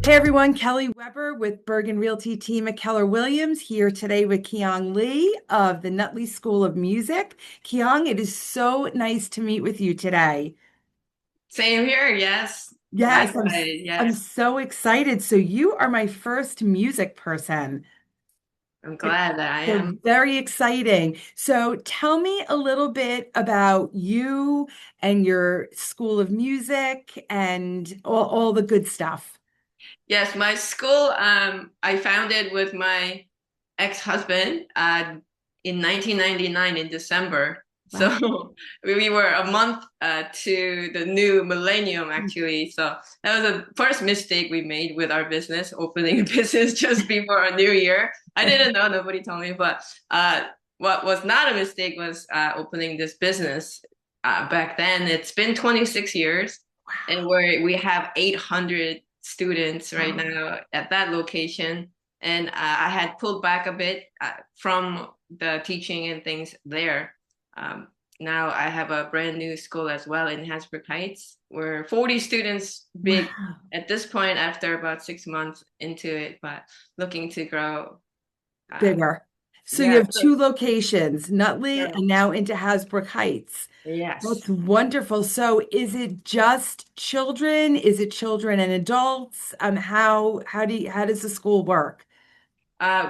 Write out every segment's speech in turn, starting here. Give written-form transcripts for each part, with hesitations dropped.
Hey everyone, Kelly Weber with Bergen Realty team at Keller Williams here today with Kyong Lee of the Nutley School of Music. Kyong, it is so nice to meet with you today. Same here, yes. Yes, Likewise, I'm yes. so excited. So you are my first music person. I'm It's glad that I so am. very exciting. So tell me a little bit about you and your School of Music and all the good stuff. Yes, my school, I founded with my ex-husband in 1999 in December. Wow. So we were a month to the new millennium, actually. So that was the first mistake we made with our business, opening a business just before a new year. I didn't know, nobody told me, but what was not a mistake was opening this business back then. It's been 26 years, and we have 800 students right Wow. now at that location. And I had pulled back a bit from the teaching and things there. Um, Now I have a brand new school as well in Hasbrouck Heights. We're 40 students big Wow. at this point after about 6 months into it, but looking to grow. Uh, Bigger. So you yeah, have two locations, Nutley so, and now into Hasbrook Heights. yes. That's wonderful. So is it just children? Is it children and adults? How does the school work?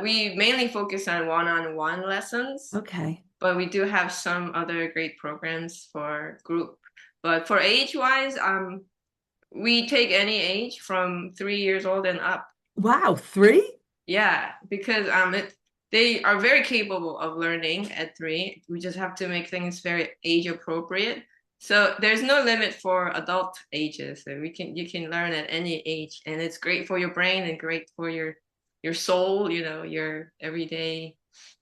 We mainly focus on one-on-one lessons, Okay. but we do have some other great programs for group. But for age-wise, we take any age from 3 years old and up. Wow, three? Yeah, because they are very capable of learning at 3. We just have to make things very age appropriate. So there's no limit for adult ages. So you can learn at any age, and it's great for your brain and great for your soul, your everyday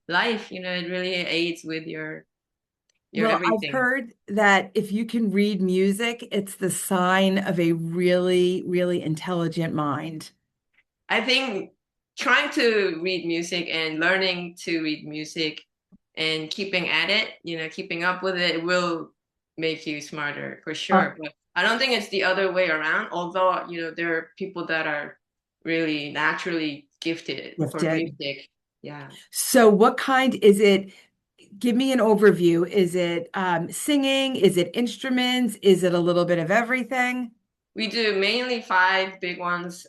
life. It really aids with your Well, I've everything. heard that if you can read music, it's the sign of a really, really intelligent mind. I think trying to read music and learning to read music and keeping at it, keeping up with it will make you smarter for Uh, sure. But I don't think it's the other way around, although, there are people that are really naturally gifted for Gifted. music. Yeah. So what kind is it? Give me an overview. Is it singing? Is it instruments? Is it a little bit of everything? We do mainly 5 big ones.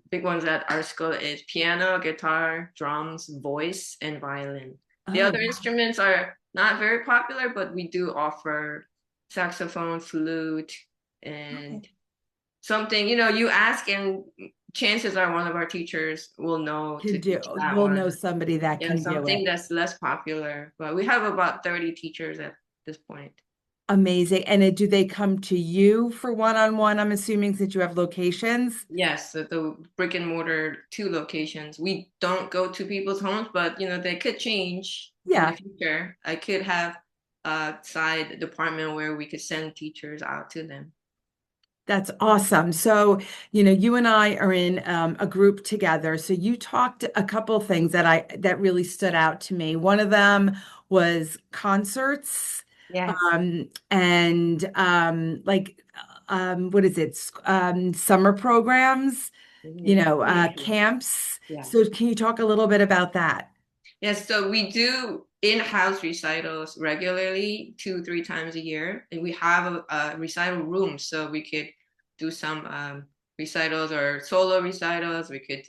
Big ones at our school is piano, guitar, drums, voice, and violin. The Oh, other instruments are not very popular, but we do offer saxophone, flute, okay. and something, you ask and chances are one of our teachers will know to Can do. teach that We'll know one. somebody that Yeah, can do something it. that's less popular, but we have about 30 teachers at this point. Amazing. And do they come to you for one-on-one? I'm assuming since you have locations. Yes, the brick and mortar 2 locations. We don't go to people's homes, but they could change in the Yeah, future. I could have a side department where we could send teachers out to them. that's awesome. So, you and I are in a group together. So you talked a couple things that really stood out to me. One of them was concerts, Yes. and like what is it? Summer programs, Amazing. camps. Yes. So can you talk a little bit about that? Yes, so we do in-house recitals regularly 2, 3 times a year, and we have a recital room, so we could do some recitals or solo recitals. We could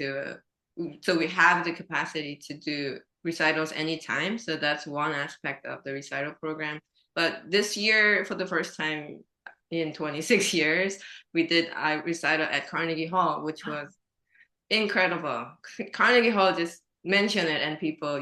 so we have the capacity to do recitals anytime. So that's one aspect of the recital program. But this year, for the first time in 26 years, we did a recital at Carnegie Hall, which was incredible. Carnegie Hall, just mention it and people,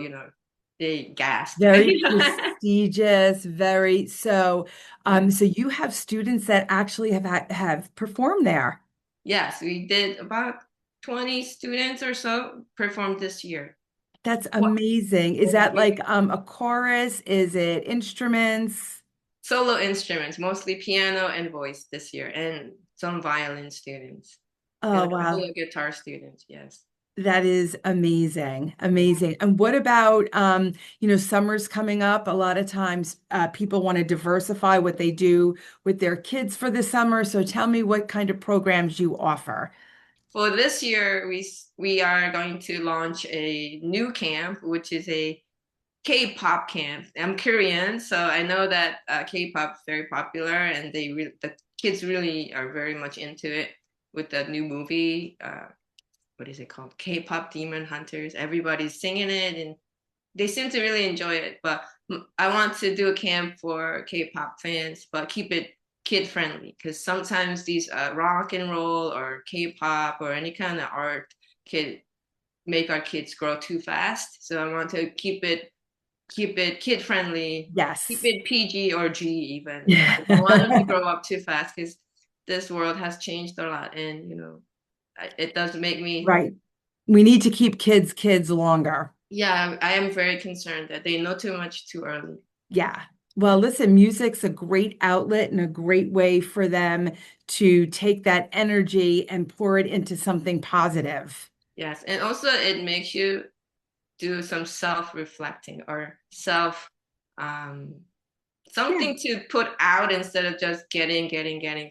they gasped. Very prestigious, very so. Yeah. So you have students that actually have performed there. Yes, we did about 20 students or so performed this year. That's What? amazing. Is that like a chorus? Is it instruments? Solo instruments, mostly piano and voice this year, and some violin students, and Oh, a couple wow. of guitar students, yes. That is amazing. Yeah. Amazing. And what about summer's coming up? A lot of times people want to diversify what they do with their kids for the summer. So tell me what kind of programs you offer. for this year, we are going to launch a new camp, which is a K-pop camp. I'm Korean, so I know that K-pop is very popular, and the kids really are very much into it with the new movie. What is it called? K-pop Demon Hunters. Everybody's singing it, and they seem to really enjoy it. But I want to do a camp for K-pop fans, but keep it kid friendly because sometimes these rock and roll or K-pop or any kind of art can make our kids grow too fast. So I want to keep it kid friendly, keep Yes. it PG or G even. You know, I don't want them to grow up too fast because this world has changed a lot, and it does make me. Right. We need to keep kids longer. Yeah, I am very concerned that they know too much too early. Yeah. Well, listen, music's a great outlet and a great way for them to take that energy and pour it into something positive. Yes, and also it makes you do some self-reflecting or um, Yeah. something to put out instead of just getting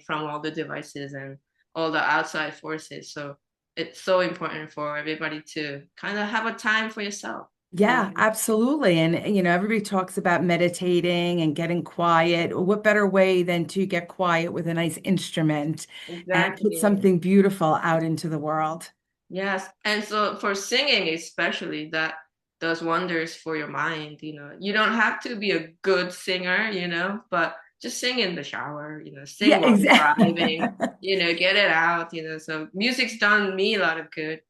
from all the devices and all the outside forces. So it's so important for everybody to kind of have a time for yourself. Yeah, absolutely. And, everybody talks about meditating and getting quiet. What better way than to get quiet with a nice instrument and put Exactly. something beautiful out into the world? Yes. And so for singing especially, that does wonders for your mind. You don't have to be a good singer, but just sing in the shower, sing Yeah, while exactly. driving, get it out. So music's done me a lot of good,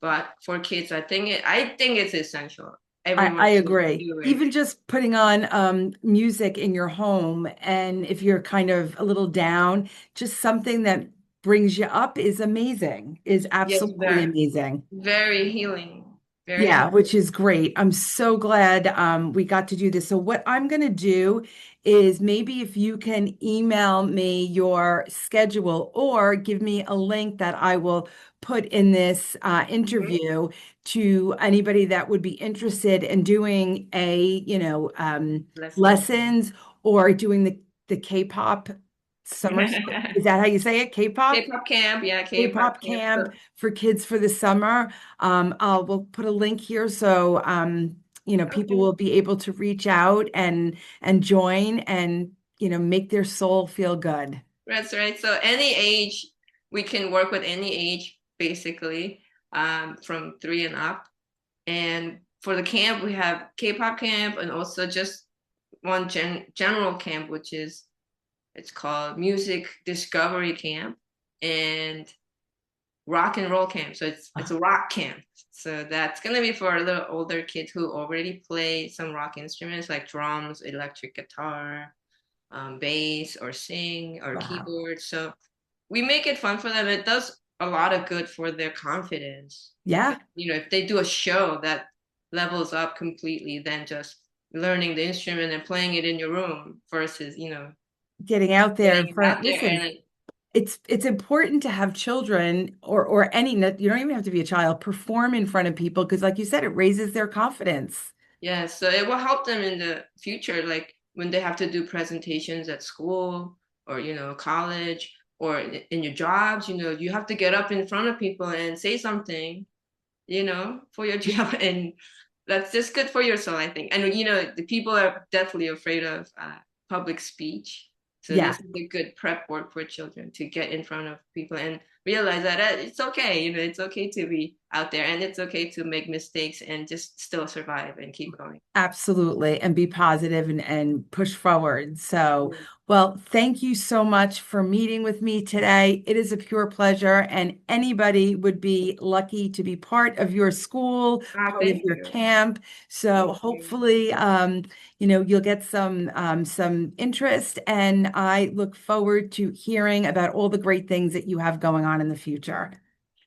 but for kids, I think it's essential. I Everyone should agree. do it. Even just putting on music in your home, and if you're kind of a little down, just something that brings you up is amazing, is Yes, absolutely very, amazing. very healing. Very Yeah, healing. which is great. I'm so glad we got to do this. So what I'm going to do is maybe if you can email me your schedule or give me a link that I will put in this Mhm. interview to anybody that would be interested in doing Lessons. lessons or doing the K-pop summer. Is that how you say it? K-pop? K-pop camp, yeah, K-pop K-pop camp. camp So for kids for the summer. We'll put a link here so people okay. will be able to reach out and join and make their soul feel good. That's right. So any age, we can work with any age, basically, from 3 and up. And for the camp, we have K-pop camp and also just one general camp, it's called Music Discovery Camp and Rock and Roll Camp. So it's a rock camp. So that's gonna be for a little older kids who already play some rock instruments like drums, electric guitar, bass, or sing, or Wow. keyboard. So we make it fun for them. It does a lot of good for their confidence. Yeah, If they do a show that levels up completely than just learning the instrument and playing it in your room versus, getting out there getting in it out front. there Listen, it's important to have children or any, you don't even have to be a child, perform in front of people because like you said, it raises their confidence. yeah, so it will help them in the future, like when they have to do presentations at school or, college or in your jobs, you have to get up in front of people and say something, for your job. And that's just good for your soul, I think. And, the people are definitely afraid of public speech. So Yeah. this is a good prep work for children to get in front of people and realize that it's okay, it's okay to be out there and it's okay to make mistakes and just still survive and keep going. Absolutely, and be positive and push forward. So, well, thank you so much for meeting with me today. It is a pure pleasure, and anybody would be lucky to be part of your school, part of Thank your you. camp. So, Thank you. hopefully, you'll get some interest, and I look forward to hearing about all the great things that you have going on in the future.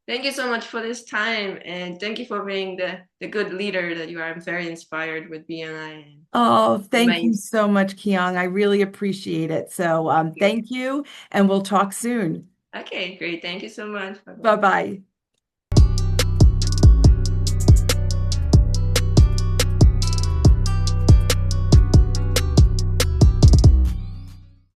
Thank you so much for this time and thank you for being the good leader that you are. I'm very inspired with BNI Oh, and thank my you so much, Kyong. I really appreciate it. So, thank you. thank you, and we'll talk soon. Okay, great. Thank you so much. Bye bye. Bye bye.